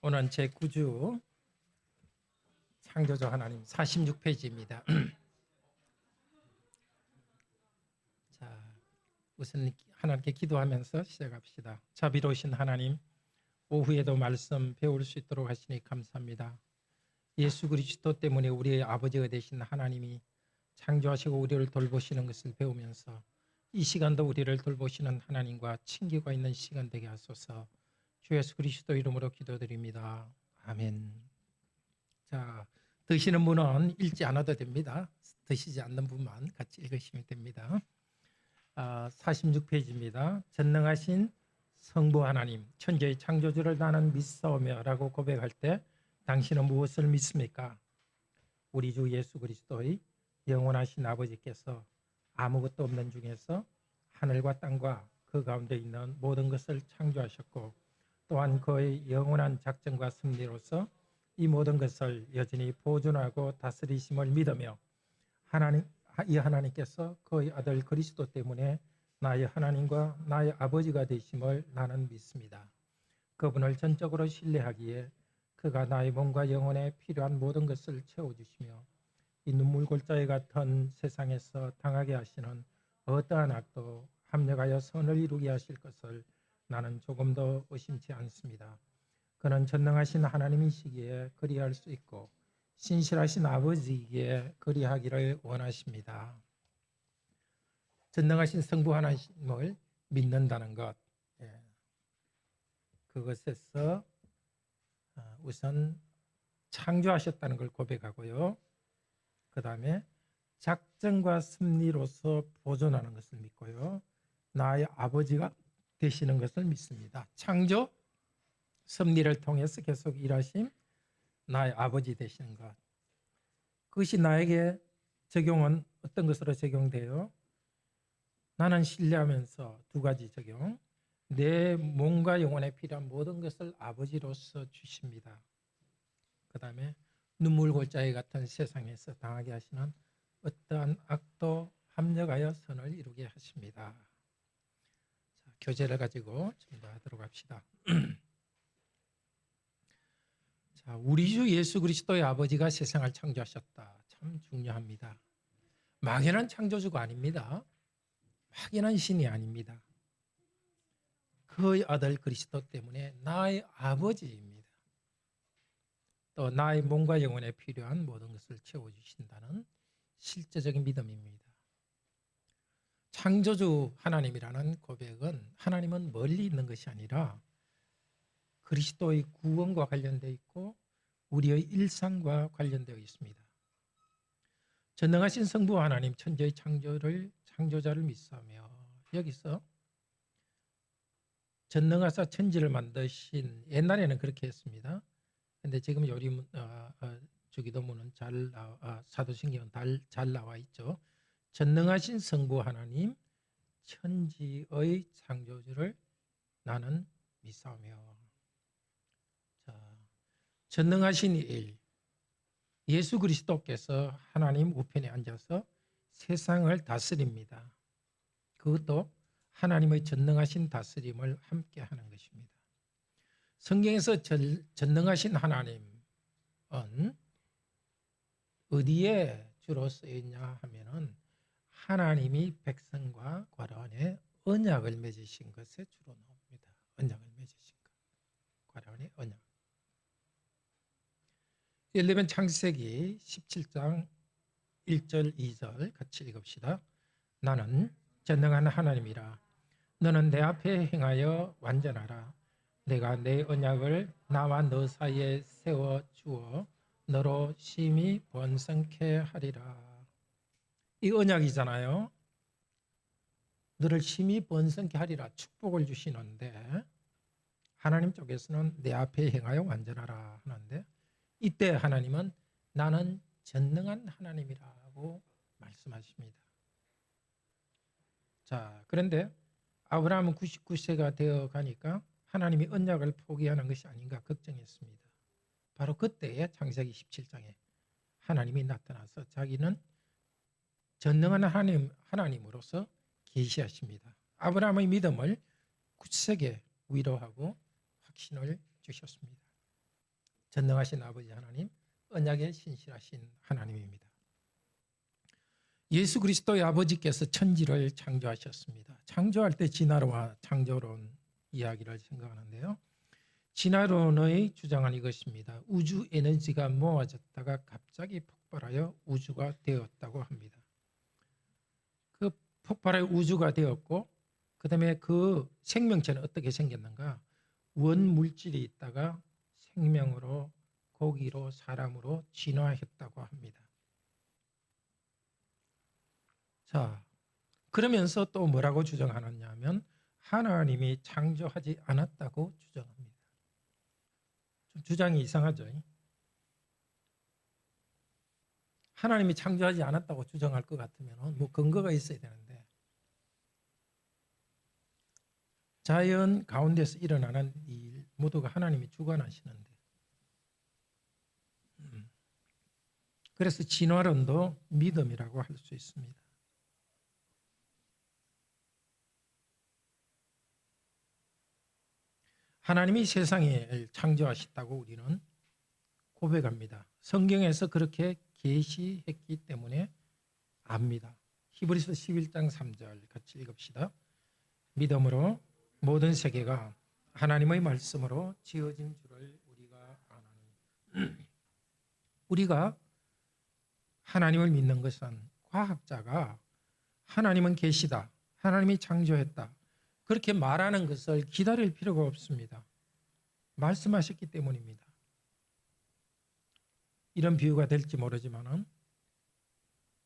오늘 제9주 창조주 하나님 46페이지입니다. 자, 우선 하나님께 기도하면서 시작합시다. 자비로우신 하나님, 오후에도 말씀 배울 수 있도록 하시니 감사합니다. 예수 그리스도 때문에 우리의 아버지가 되신 하나님이 창조하시고 우리를 돌보시는 것을 배우면서 이 시간도 우리를 돌보시는 하나님과 친교가 있는 시간 되게 하소서. 주 예수 그리스도 이름으로 기도드립니다. 아멘. 자, 드시는 분은 읽지 않아도 됩니다. 드시지 않는 분만 같이 읽으시면 됩니다. 46페이지입니다. 전능하신 성부 하나님, 천지의 창조주를 나는 믿사오며 라고 고백할 때 당신은 무엇을 믿습니까? 우리 주 예수 그리스도의 영원하신 아버지께서 아무것도 없는 중에서 하늘과 땅과 그 가운데 있는 모든 것을 창조하셨고 또한 그의 영원한 작정과 섭리로서 이 모든 것을 여전히 보존하고 다스리심을 믿으며 이 하나님께서 그의 아들 그리스도 때문에 나의 하나님과 나의 아버지가 되심을 나는 믿습니다. 그분을 전적으로 신뢰하기에 그가 나의 몸과 영혼에 필요한 모든 것을 채워주시며 이 눈물골짜기 같은 세상에서 당하게 하시는 어떠한 악도 합력하여 선을 이루게 하실 것을 나는 조금도 의심치 않습니다. 그는 전능하신 하나님이시기에 그리할 수 있고 신실하신 아버지이기에 그리하기를 원하십니다. 전능하신 성부 하나님을 믿는다는 것, 그것에서 우선 창조하셨다는 걸 고백하고요. 그 다음에 작정과 섭리로서 보존하는 것을 믿고요. 나의 아버지가 되시는 것을 믿습니다. 창조, 섭리를 통해서 계속 일하심, 나의 아버지 되시는 것. 그것이 나에게 적용은 어떤 것으로 적용돼요? 나는 신뢰하면서 두 가지 적용. 내 몸과 영혼에 필요한 모든 것을 아버지로서 주십니다. 그 다음에 눈물골짜기 같은 세상에서 당하게 하시는 어떠한 악도 합력하여 선을 이루게 하십니다. 자, 교재를 가지고 좀 더 하도록 합시다. 자, 우리 주 예수 그리스도의 아버지가 세상을 창조하셨다. 참 중요합니다. 막연한 창조주가 아닙니다. 막연한 신이 아닙니다. 그의 아들 그리스도 때문에 나의 아버지입니다. 또 나의 몸과 영혼에 필요한 모든 것을 채워주신다는 실제적인 믿음입니다. 창조주 하나님이라는 고백은 하나님은 멀리 있는 것이 아니라 그리스도의 구원과 관련되어 있고 우리의 일상과 관련되어 있습니다. 전능하신 성부 하나님 천지의 창조자를 믿사오며, 여기서 전능하사 천지를 만드신, 옛날에는 그렇게 했습니다. 근데 지금 주기도문은 사도신경은 잘 나와 있죠. 전능하신 성부 하나님 천지의 창조주를 나는 믿사오며. 자, 전능하신 일, 예수 그리스도께서 하나님 우편에 앉아서 세상을 다스립니다. 그것도 하나님의 전능하신 다스림을 함께 하는 것입니다. 성경에서 전능하신 하나님은 어디에 주로 쓰였냐 하면은 하나님이 백성과 과라원에 언약을 맺으신 것에 주로 나옵니다. 언약을 맺으신 것. 과라원의 언약. 예를 들면 창세기 17장 1절 2절 같이 읽읍시다. 나는 전능한 하나님이라. 너는 내 앞에 행하여 완전하라. 내가 내 언약을 나와 너 사이에 세워주어 너로 심히 번성케 하리라. 이 언약이잖아요. 너를 심히 번성케 하리라. 축복을 주시는데 하나님 쪽에서는 내 앞에 행하여 완전하라 하는데, 이때 하나님은 나는 전능한 하나님이라고 말씀하십니다. 자, 그런데 아브라함은 99세가 되어 가니까 하나님이 언약을 포기하는 것이 아닌가 걱정했습니다. 바로 그때에 창세기 17장에 하나님이 나타나서 자기는 전능한 하나님으로서 계시하십니다. 아브라함의 믿음을 굳세게 위로하고 확신을 주셨습니다. 전능하신 아버지 하나님, 언약에 신실하신 하나님입니다. 예수 그리스도의 아버지께서 천지를 창조하셨습니다. 창조할 때 진화론과 창조론 이야기를 생각하는데요. 진화론의 주장은 이것입니다. 우주 에너지가 모아졌다가 갑자기 폭발하여 우주가 되었다고 합니다. 그 폭발하여 우주가 되었고 그 다음에 그 생명체는 어떻게 생겼는가? 원물질이 있다가 생명으로, 고기로, 사람으로 진화했다고 합니다. 자, 그러면서 또 뭐라고 주장하느냐 하면 하나님이 창조하지 않았다고 주장합니다. 좀 주장이 이상하죠. 하나님이 창조하지 않았다고 주장할 것 같으면 뭐 근거가 있어야 되는데, 자연 가운데서 일어나는 일 모두가 하나님이 주관하시는데, 그래서 진화론도 믿음이라고 할 수 있습니다. 하나님이 세상을 창조하셨다고 우리는 고백합니다. 성경에서 그렇게 계시했기 때문에 압니다. 히브리서 11장 3절 같이 읽읍시다. 믿음으로 모든 세계가 하나님의 말씀으로 지어진 줄을 우리가 아나니. 우리가 하나님을 믿는 것은 과학자가 하나님은 계시다, 하나님이 창조했다, 그렇게 말하는 것을 기다릴 필요가 없습니다. 말씀하셨기 때문입니다. 이런 비유가 될지 모르지만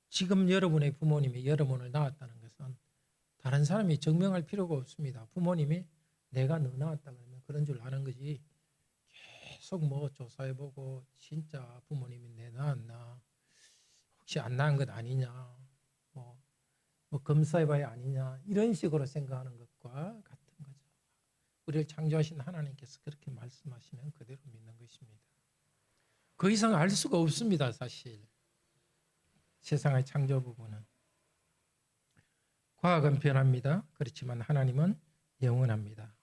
지금 여러분의 부모님이 여러분을 낳았다는 것은 다른 사람이 증명할 필요가 없습니다. 부모님이 내가 너 낳았다 그러면 그런 줄 아는 거지, 계속 뭐 조사해보고 진짜 부모님이 내 낳았나, 혹시 안 낳은 것 아니냐, 뭐 검사해봐야 아니냐, 이런 식으로 생각하는 것과 같은 거죠. 우리를 창조하신 하나님께서 그렇게 말씀하시면 그대로 믿는 것입니다. 그 이상 알 수가 없습니다. 사실 세상의 창조 부분은. 과학은 변합니다. 그렇지만 하나님은 영원합니다.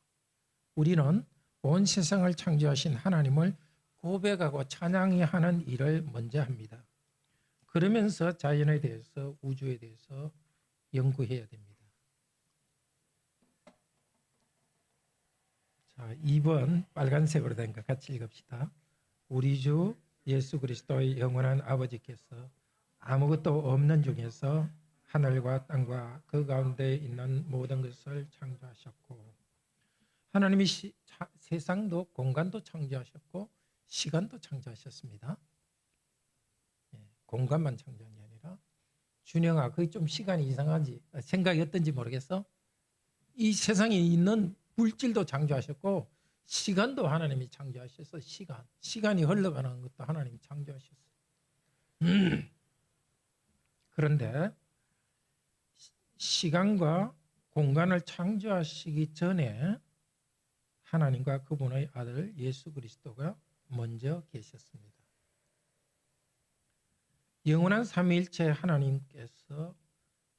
우리는 온 세상을 창조하신 하나님을 고백하고 찬양해야 하는 일을 먼저 합니다. 그러면서 자연에 대해서, 우주에 대해서 연구해야 됩니다. 자, 2번 빨간색으로 된 것 같이 읽읍시다. 우리 주 예수 그리스도의 영원한 아버지께서 아무것도 없는 중에서 하늘과 땅과 그 가운데 있는 모든 것을 창조하셨고, 하나님이 세상도 공간도 창조하셨고 시간도 창조하셨습니다. 공간만 창조한 게 아니라, 준영아 그게 좀 시간이 이상하지, 생각이 어떤지 모르겠어? 이 세상에 있는 물질도 창조하셨고 시간도 하나님이 창조하셔서 시간이 흘러가는 것도 하나님이 창조하셨어요. 그런데 시간과 공간을 창조하시기 전에 하나님과 그분의 아들 예수 그리스도가 먼저 계셨습니다. 영원한 삼위일체 하나님께서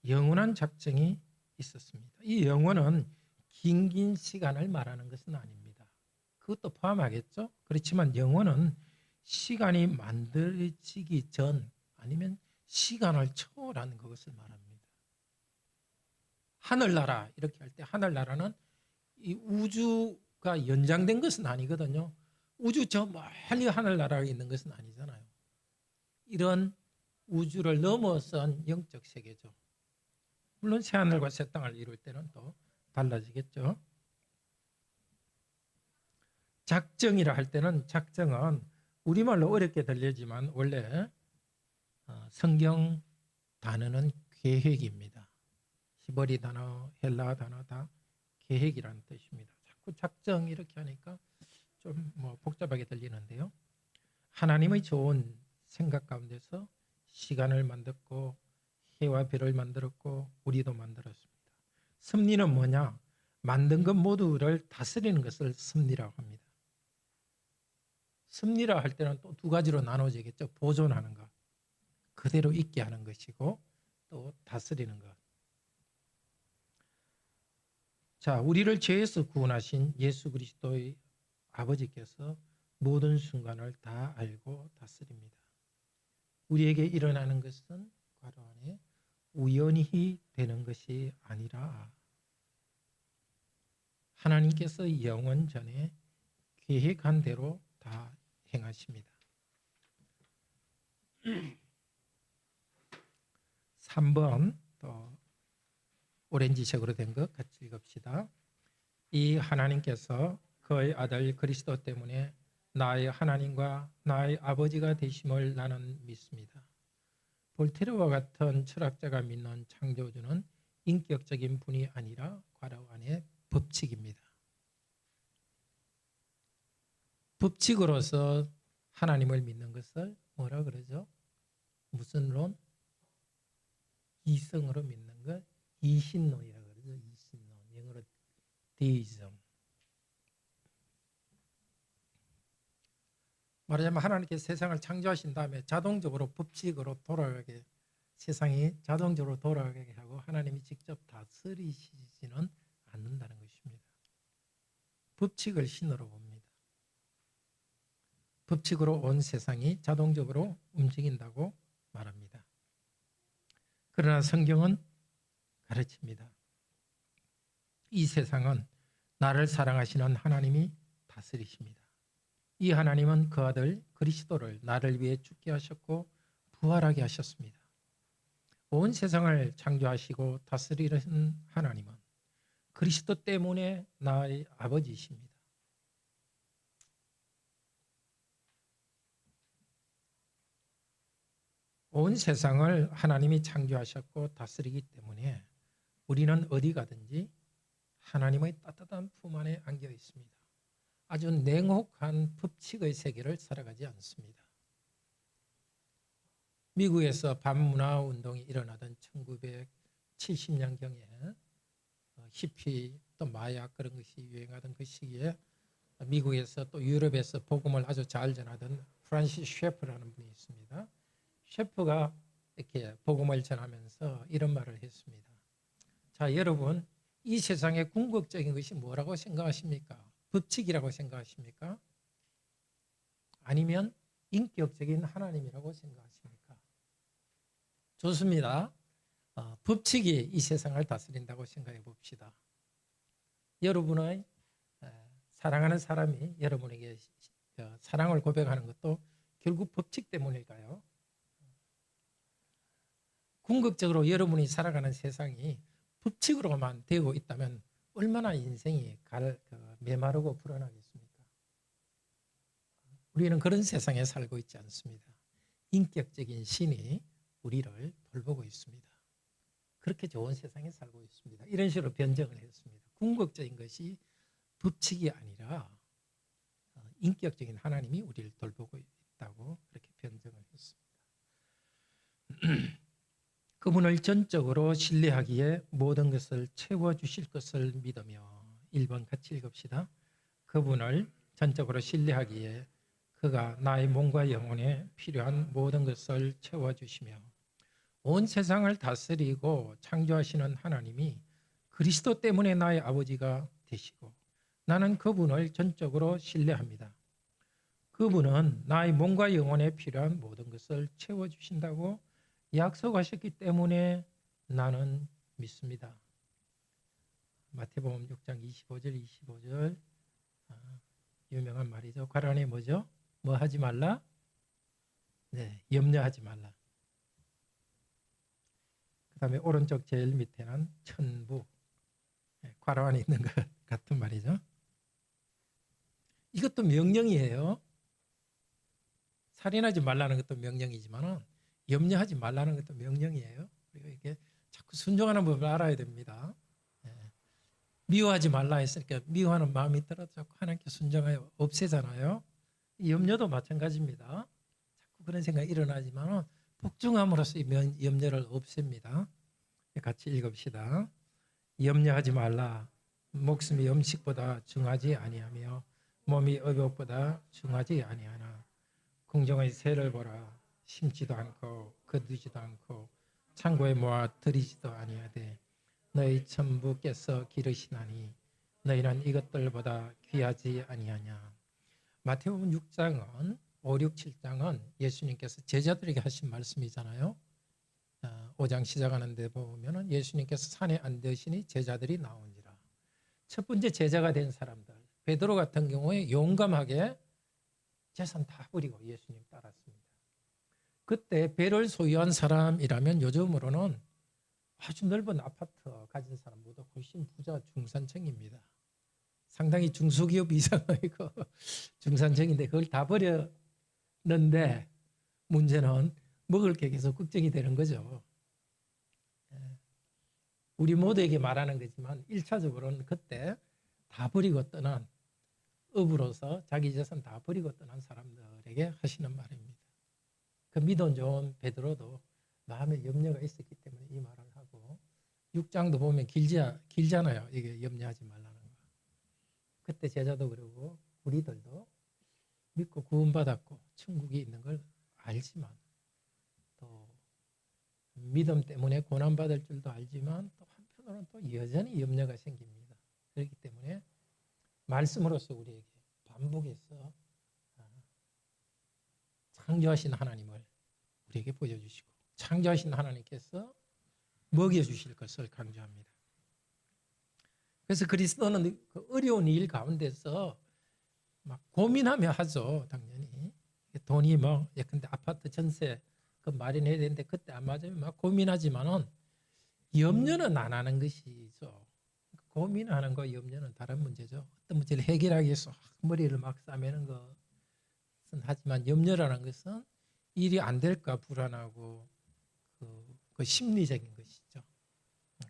영원한 작정이 있었습니다. 이 영원은 긴 시간을 말하는 것은 아닙니다. 그것도 포함하겠죠. 그렇지만 영원은 시간이 만들어지기 전, 아니면 시간을 초월하는 그것을 말합니다. 하늘나라 이렇게 할 때 하늘나라는 이 우주가 연장된 것은 아니거든요. 우주 저 멀리 하늘나라가 있는 것은 아니잖아요. 이런 우주를 넘어선 영적 세계죠. 물론 새하늘과 새 땅을 이룰 때는 또 달라지겠죠. 작정이라 할 때는, 작정은 우리말로 어렵게 들리지만 원래 성경 단어는 계획입니다. 히브리 단어, 헬라 단어 다 계획이라는 뜻입니다. 자꾸 작정 이렇게 하니까 좀 복잡하게 들리는데요. 하나님의 좋은 생각 가운데서 시간을 만들고 해와 별을 만들었고 우리도 만들었습니다. 섭리는 뭐냐? 만든 것 모두를 다스리는 것을 섭리라고 합니다. 섭리라 할 때는 또 두 가지로 나눠지겠죠. 보존하는 것, 그대로 있게 하는 것이고, 또 다스리는 것. 자, 우리를 죄에서 구원하신 예수 그리스도의 아버지께서 모든 순간을 다 알고 다스립니다. 우리에게 일어나는 것은 괄호 안에 우연히 되는 것이 아니라 하나님께서 영원 전에 계획한 대로 다 행하십니다. 3번 또 오렌지색으로 된 것 같이 읽읍시다. 이 하나님께서 그의 아들 그리스도 때문에 나의 하나님과 나의 아버지가 되심을 나는 믿습니다. 볼테르와 같은 철학자가 믿는 창조주는 인격적인 분이 아니라 괄호 안에 법칙입니다. 법칙으로서 하나님을 믿는 것을 뭐라 그러죠? 무슨 론? 이성으로 믿는 것, 이신론이라고 그러죠. 이신론, 영어로 데이즘. 말하자면 하나님께서 세상을 창조하신 다음에 자동적으로 법칙으로 돌아가게, 세상이 자동적으로 돌아가게 하고 하나님이 직접 다스리시지는 않는다는 것입니다. 법칙을 신으로 봅니다. 법칙으로 온 세상이 자동적으로 움직인다고 말합니다. 그러나 성경은 가르칩니다. 이 세상은 나를 사랑하시는 하나님이 다스리십니다. 이 하나님은 그 아들 그리스도를 나를 위해 죽게 하셨고 부활하게 하셨습니다. 온 세상을 창조하시고 다스리는 하나님은 그리스도 때문에 나의 아버지이십니다. 온 세상을 하나님이 창조하셨고 다스리기 때문에 우리는 어디 가든지 하나님의 따뜻한 품 안에 안겨 있습니다. 아주 냉혹한 법칙의 세계를 살아가지 않습니다. 미국에서 반문화 운동이 일어나던 1970년경에 히피 또 마약 그런 것이 유행하던 그 시기에 미국에서 또 유럽에서 복음을 아주 잘 전하던 프란시스 셰프라는 분이 있습니다. 셰프가 이렇게 복음을 전하면서 이런 말을 했습니다. 자, 여러분, 이 세상에 궁극적인 것이 뭐라고 생각하십니까? 법칙이라고 생각하십니까? 아니면 인격적인 하나님이라고 생각하십니까? 좋습니다. 법칙이 이 세상을 다스린다고 생각해 봅시다. 여러분의 사랑하는 사람이 여러분에게 사랑을 고백하는 것도 결국 법칙 때문일까요? 궁극적으로 여러분이 살아가는 세상이 법칙으로만 되고 있다면 얼마나 인생이 메마르고 불안하겠습니까? 우리는 그런 세상에 살고 있지 않습니다. 인격적인 신이 우리를 돌보고 있습니다. 그렇게 좋은 세상에 살고 있습니다. 이런 식으로 변증을 했습니다. 궁극적인 것이 법칙이 아니라 인격적인 하나님이 우리를 돌보고 있다고 그렇게 변증을 했습니다. 그분을 전적으로 신뢰하기에 모든 것을 채워주실 것을 믿으며 1번 같이 읽읍시다. 그분을 전적으로 신뢰하기에 그가 나의 몸과 영혼에 필요한 모든 것을 채워주시며 온 세상을 다스리고 창조하시는 하나님이 그리스도 때문에 나의 아버지가 되시고 나는 그분을 전적으로 신뢰합니다. 그분은 나의 몸과 영혼에 필요한 모든 것을 채워주신다고 약속하셨기 때문에 나는 믿습니다. 마태복음 6장 25절 유명한 말이죠. 괄호 안에 뭐죠? 뭐 하지 말라? 네, 염려하지 말라. 그 다음에 오른쪽 제일 밑에는 천부, 괄호 안에 있는 것 같은 말이죠. 이것도 명령이에요. 살인하지 말라는 것도 명령이지만 염려하지 말라는 것도 명령이에요. 그리고 이게 자꾸 순종하는 법을 알아야 됩니다. 미워하지 말라 했으니까 미워하는 마음이 들어도 자꾸 하나님께 순종하여 없애잖아요. 염려도 마찬가지입니다. 자꾸 그런 생각이 일어나지만 복종함으로써 염려를 없앱니다. 같이 읽읍시다. 염려하지 말라. 목숨이 음식보다 중하지 아니하며 몸이 의복보다 중하지 아니하나 궁정의 새를 보라. 심지도 않고 거두지도 않고 창고에 모아 들이지도 아니하되 너희 천부께서 기르시나니 너희는 이것들보다 귀하지 아니하냐. 마태복음 6장은 5, 6, 7장은 예수님께서 제자들에게 하신 말씀이잖아요. 5장 시작하는 데 보면은 예수님께서 산에 앉으시니 제자들이 나오니라. 첫 번째 제자가 된 사람들, 베드로 같은 경우에 용감하게 재산 다 버리고 예수님 따랐습니다. 그때 배를 소유한 사람이라면 요즘으로는 아주 넓은 아파트 가진 사람보다 훨씬 부자 중산층입니다. 상당히 중소기업 이상의 그 중산층인데 그걸 다 버렸는데 문제는 먹을 게 계속 걱정이 되는 거죠. 우리 모두에게 말하는 거지만 1차적으로는 그때 다 버리고 떠난 업으로서 자기 재산 다 버리고 떠난 사람들에게 하시는 말입니다. 그 믿음 좋은 베드로도 마음에 염려가 있었기 때문에 이 말을 하고 6장도 보면 길잖아요. 이게 염려하지 말라는 거. 그때 제자도 그러고 우리들도 믿고 구원받았고 천국이 있는 걸 알지만 또 믿음 때문에 고난받을 줄도 알지만 또 한편으로는 또 여전히 염려가 생깁니다. 그렇기 때문에 말씀으로서 우리에게 반복해서 창조하신 하나님을 우리에게 보여주시고 창조하신 하나님께서 먹여주실 것을 강조합니다. 그래서 그리스도는 그 어려운 일 가운데서 막 고민하며 하죠. 당연히 돈이 뭐 예컨대 아파트 전세 그 마련해야 되는데 그때 안 맞으면 막 고민하지만은 염려는 안 하는 것이죠. 고민하는 거 염려는 다른 문제죠. 어떤 문제를 해결하기 위해서 머리를 막 싸매는 것은 하지만 염려라는 것은 일이 안 될까 불안하고 그 심리적인 것이죠.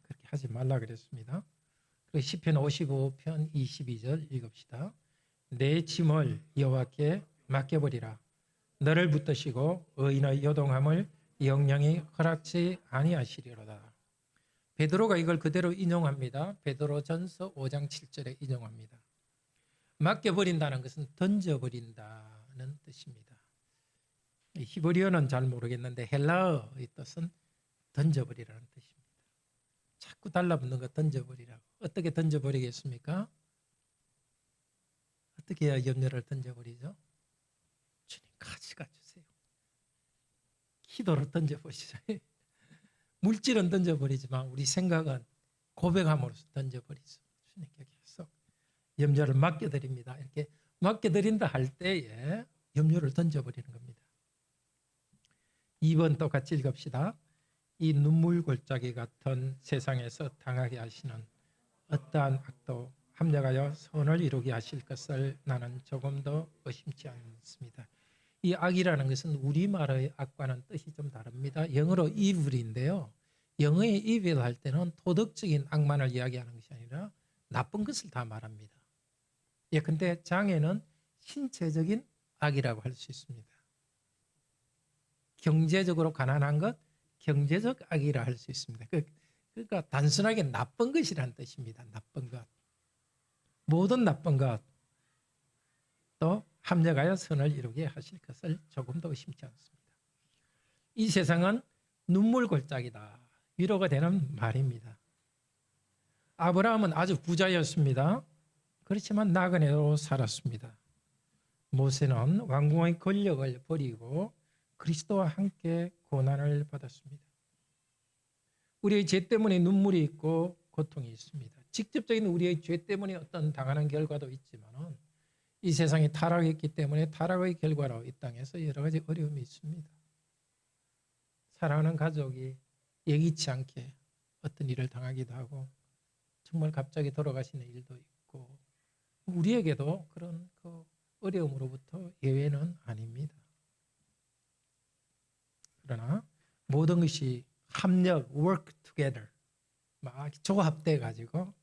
그렇게 하지 말라 그랬습니다. 그리고 시편 55편 22절 읽읍시다. 내 짐을 여호와께 맡겨버리라. 너를 붙드시고 의인의 요동함을 영영이 허락지 아니하시리로다. 베드로가 이걸 그대로 인용합니다. 베드로전서 5장 7절에 인용합니다. 맡겨버린다는 것은 던져버린다는 뜻입니다. 히브리어는 잘 모르겠는데 헬라어의 뜻은 던져버리라는 뜻입니다. 자꾸 달라붙는 거 던져버리라고. 어떻게 던져버리겠습니까? 어떻게 해야 염려를 던져버리죠? 주님 같이 가주세요. 기도로 던져버리죠. 물질은 던져버리지만 우리 생각은 고백함으로써 던져버리죠. 주님께 계속 염려를 맡겨드립니다. 이렇게 맡겨드린다 할 때에 염려를 던져버리는 겁니다. 2번 똑같이 읽읍시다. 이 눈물 골짜기 같은 세상에서 당하게 하시는 어떠한 악도 합력하여 선을 이루게 하실 것을 나는 조금도 의심치 않습니다. 이 악이라는 것은 우리말의 악과는 뜻이 좀 다릅니다. 영어로 evil인데요. 영어의 evil 할 때는 도덕적인 악만을 이야기하는 것이 아니라 나쁜 것을 다 말합니다. 예컨대 장애는 신체적인 악이라고 할 수 있습니다. 경제적으로 가난한 것, 경제적 악이라 할 수 있습니다. 그러니까 단순하게 나쁜 것이라는 뜻입니다. 나쁜 것. 모든 나쁜 것 또 합력하여 선을 이루게 하실 것을 조금도 의심치 않습니다. 이 세상은 눈물 골짜기다. 위로가 되는 말입니다. 아브라함은 아주 부자였습니다. 그렇지만 나그네로 살았습니다. 모세는 왕궁의 권력을 버리고 그리스도와 함께 고난을 받았습니다. 우리의 죄 때문에 눈물이 있고 고통이 있습니다. 직접적인 우리의 죄 때문에 어떤 당하는 결과도 있지만 이 세상이 타락했기 때문에 타락의 결과로 이 땅에서 여러 가지 어려움이 있습니다. 사랑하는 가족이 예기치 않게 어떤 일을 당하기도 하고 정말 갑자기 돌아가시는 일도 있고 우리에게도 그런 그 어려움으로부터 예외는 아닙니다. 그러나 모든 것이 합력, work together 막 조합돼 가지고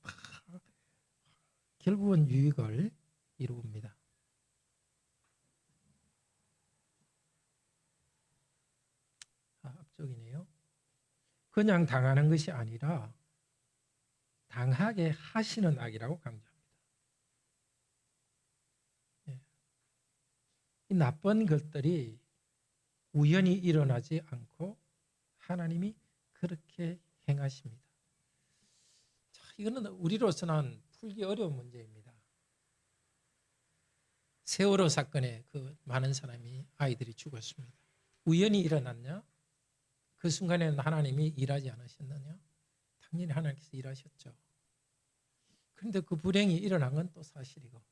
결국은 유익을 이룹니다. 앞쪽이네요. 그냥 당하는 것이 아니라 당하게 하시는 악이라고 강조합니다. 이 나쁜 것들이 우연히 일어나지 않고 하나님이 그렇게 행하십니다. 자, 이거는 우리로서는 풀기 어려운 문제입니다. 세월호 사건에 그 많은 사람이 아이들이 죽었습니다. 우연히 일어났냐? 그 순간에는 하나님이 일하지 않으셨느냐? 당연히 하나님께서 일하셨죠. 그런데 그 불행이 일어난 건 또 사실이고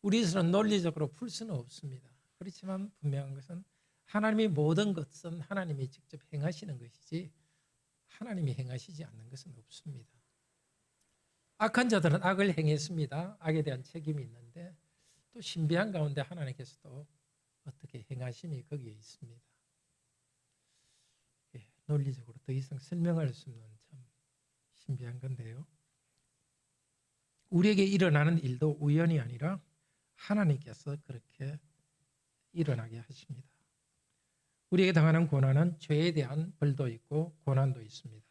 우리에서는 논리적으로 풀 수는 없습니다. 그렇지만 분명한 것은 하나님이 모든 것은 하나님이 직접 행하시는 것이지 하나님이 행하시지 않는 것은 없습니다. 악한 자들은 악을 행했습니다. 악에 대한 책임이 있는데 또 신비한 가운데 하나님께서도 어떻게 행하심이 거기에 있습니다. 논리적으로 더 이상 설명할 수 없는 참 신비한 건데요. 우리에게 일어나는 일도 우연이 아니라 하나님께서 그렇게 일어나게 하십니다. 우리에게 당하는 고난은 죄에 대한 벌도 있고 고난도 있습니다.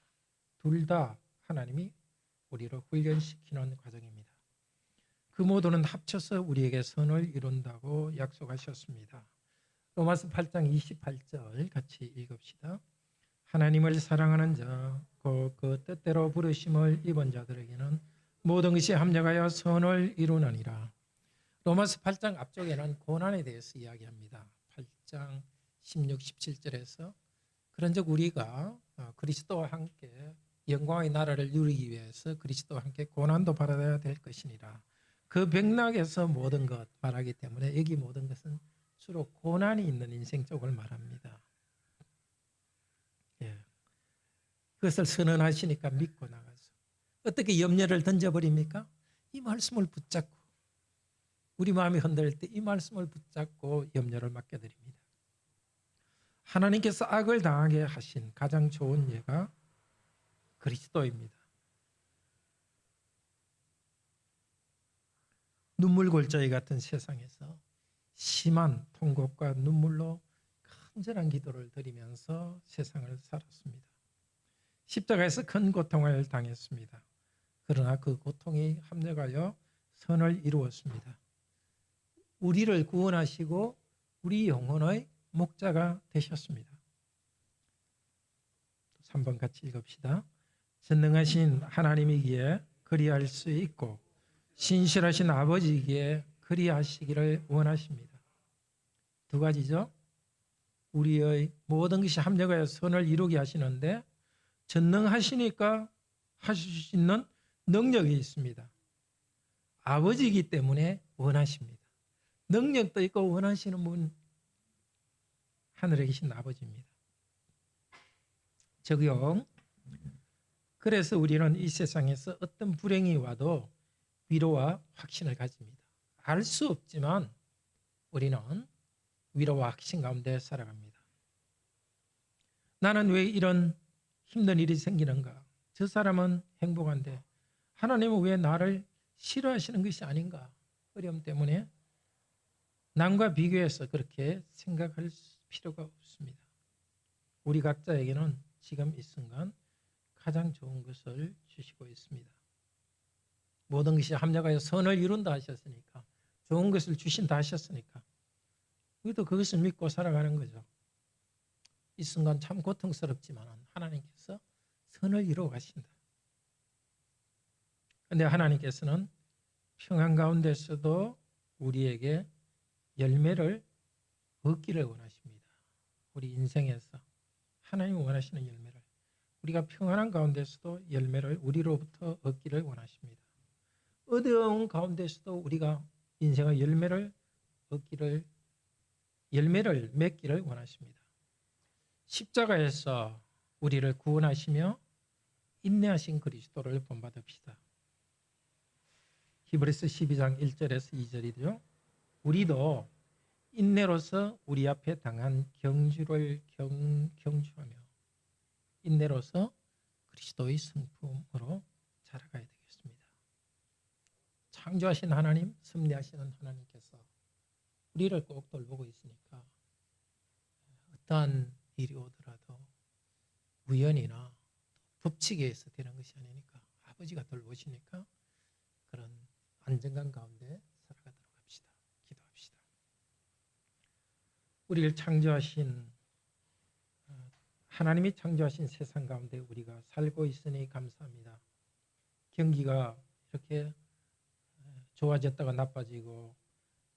둘 다 하나님이 우리를 훈련시키는 과정입니다. 그 모두는 합쳐서 우리에게 선을 이룬다고 약속하셨습니다. 로마서 8장 28절 같이 읽읍시다. 하나님을 사랑하는 자, 곧 그 뜻대로 부르심을 입은 자들에게는 모든 것이 합력하여 선을 이루느니라. 로마서 8장 앞쪽에는 고난에 대해서 이야기합니다. 8장 16, 17절에서 그런즉 우리가 그리스도와 함께 영광의 나라를 누리기 위해서 그리스도와 함께 고난도 받아야 될 것이니라. 그 맥락에서 모든 것 말하기 때문에 여기 모든 것은 주로 고난이 있는 인생 쪽을 말합니다. 예. 그것을 선언하시니까 믿고 나가서 어떻게 염려를 던져버립니까? 이 말씀을 붙잡고 우리 마음이 흔들릴 때 이 말씀을 붙잡고 염려를 맡겨드립니다. 하나님께서 악을 당하게 하신 가장 좋은 예가 그리스도입니다. 눈물골짜기 같은 세상에서 심한 통곡과 눈물로 간절한 기도를 드리면서 세상을 살았습니다. 십자가에서 큰 고통을 당했습니다. 그러나 그 고통이 합력하여 선을 이루었습니다. 우리를 구원하시고 우리 영혼의 목자가 되셨습니다. 3번 같이 읽읍시다. 전능하신 하나님이기에 그리할 수 있고 신실하신 아버지이기에 그리하시기를 원하십니다. 두 가지죠. 우리의 모든 것이 합력하여 선을 이루게 하시는데 전능하시니까 하실 수 있는 능력이 있습니다. 아버지이기 때문에 원하십니다. 능력도 있고 원하시는 분 하늘에 계신 아버지입니다. 적용. 그래서 우리는 이 세상에서 어떤 불행이 와도 위로와 확신을 가집니다. 알 수 없지만 우리는 위로와 확신 가운데 살아갑니다. 나는 왜 이런 힘든 일이 생기는가? 저 사람은 행복한데 하나님은 왜 나를 싫어하시는 것이 아닌가? 어려움 때문에 남과 비교해서 그렇게 생각할 필요가 없습니다. 우리 각자에게는 지금 이 순간 가장 좋은 것을 주시고 있습니다. 모든 것이 합력하여 선을 이룬다 하셨으니까 좋은 것을 주신다 하셨으니까 우리도 그것을 믿고 살아가는 거죠. 이 순간 참 고통스럽지만 하나님께서 선을 이루어 가신다. 그런데 하나님께서는 평안 가운데서도 우리에게 열매를 얻기를 원하십니다. 우리 인생에서 하나님이 원하시는 열매를 우리가 평안한 가운데서도 열매를 우리로부터 얻기를 원하십니다. 어려운 가운데서도 우리가 인생의 열매를 맺기를 원하십니다. 십자가에서 우리를 구원하시며 인내하신 그리스도를 본받읍시다. 히브리서 12장 1절에서 2절이죠. 우리도 인내로서 우리 앞에 당한 경주를 경주하며 인내로서 그리스도의 성품으로 자라가야 되겠습니다. 창조하신 하나님, 섭리하시는 하나님께서 우리를 꼭 돌보고 있으니까 어떠한 일이 오더라도 우연이나 법칙에 의해서 되는 것이 아니니까 아버지가 돌보시니까 그런 안정감 가운데 살아가도록 합시다. 기도합시다. 우리를 창조하신 하나님이 창조하신 세상 가운데 우리가 살고 있으니 감사합니다. 경기가 이렇게 좋아졌다가 나빠지고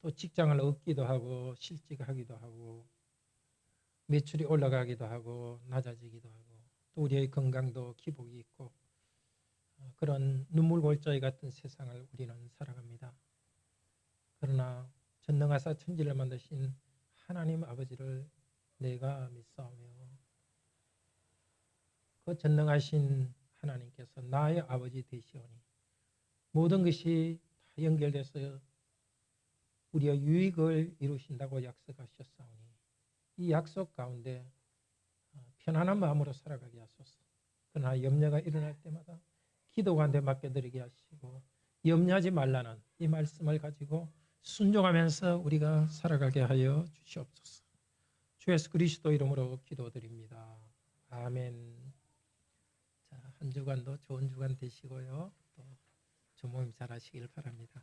또 직장을 얻기도 하고 실직하기도 하고 매출이 올라가기도 하고 낮아지기도 하고 또 우리의 건강도 기복이 있고 그런 눈물골짜기 같은 세상을 우리는 살아갑니다. 그러나 전능하사 천지를 만드신 하나님 아버지를 내가 믿사오며 그 전능하신 하나님께서 나의 아버지 되시오니 모든 것이 다 연결돼서 우리의 유익을 이루신다고 약속하셨사오니 이 약속 가운데 편안한 마음으로 살아가게 하소서. 그러나 염려가 일어날 때마다 기도 가운데 맡겨드리게 하시고 염려하지 말라는 이 말씀을 가지고 순종하면서 우리가 살아가게 하여 주시옵소서. 주 예수 그리스도 이름으로 기도드립니다. 아멘. 자, 한 주간도 좋은 주간 되시고요. 또 주모임 잘 하시길 바랍니다.